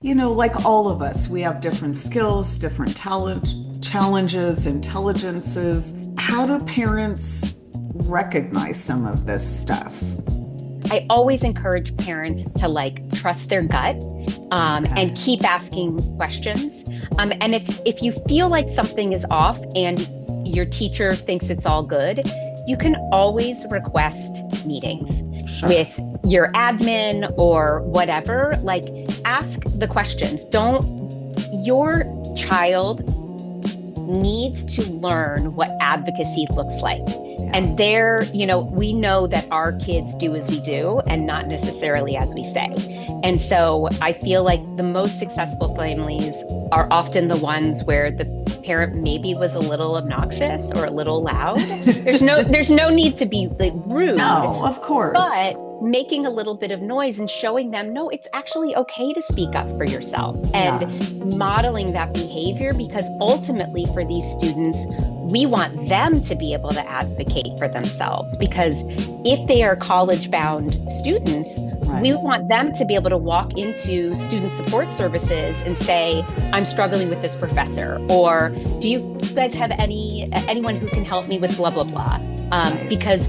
Like all of us, we have different skills, different challenges, intelligences. How do parents recognize some of this stuff? I always encourage parents to trust their gut Okay. and keep asking questions. And if you feel like something is off and your teacher thinks it's all good, you can always request meetings Sure. with your admin or whatever. Like, ask the questions. Don't, your child needs to learn what advocacy looks like. Yeah. And we know that our kids do as we do and not necessarily as we say. And so I feel like the most successful families are often the ones where the parent maybe was a little obnoxious or a little loud. There's no need to be like rude, No, of course. but making a little bit of noise and showing them, no, it's actually okay to speak up for yourself Yeah. and modeling that behavior, because ultimately for these students, we want them to be able to advocate for themselves, because if they are college bound students, we Right. want them to be able to walk into student support services and say, I'm struggling with this professor, or do you guys have anyone who can help me with blah, blah, blah. Right. Because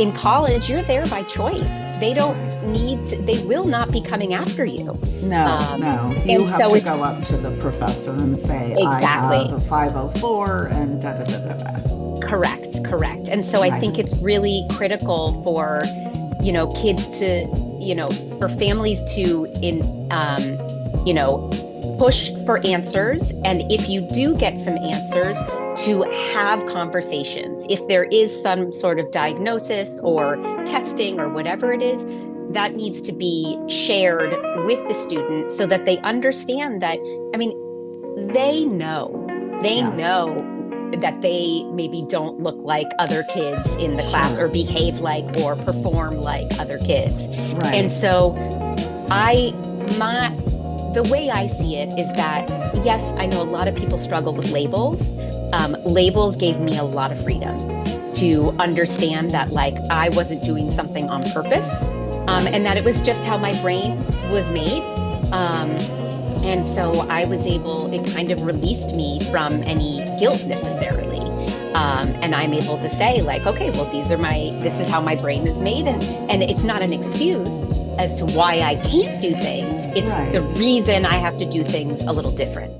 in college, you're there by choice. They don't Right. they will not be coming after you. No, no. You And have so to it's go up to the professor and say, I have exactly a 504 and da da da da da. correct. And so I Right. think it's really critical for, kids to, for families to push for answers. And if you do get some answers, to have conversations. If there is some sort of diagnosis or testing or whatever it is, that needs to be shared with the student so that they understand that, I mean, they know, they Yeah. know that they maybe don't look like other kids in the class or Sure. behave like or perform like other kids. And Right. so I, my, the way I see it is that, yes, I know a lot of people struggle with labels. Labels gave me a lot of freedom to understand that, like, I wasn't doing something on purpose, and that it was just how my brain was made. And so I was able, it kind of released me from any guilt necessarily. And I'm able to say, like, okay, well, this is how my brain is made. And it's not an excuse as to why I can't do things. It's Right. the reason I have to do things a little different.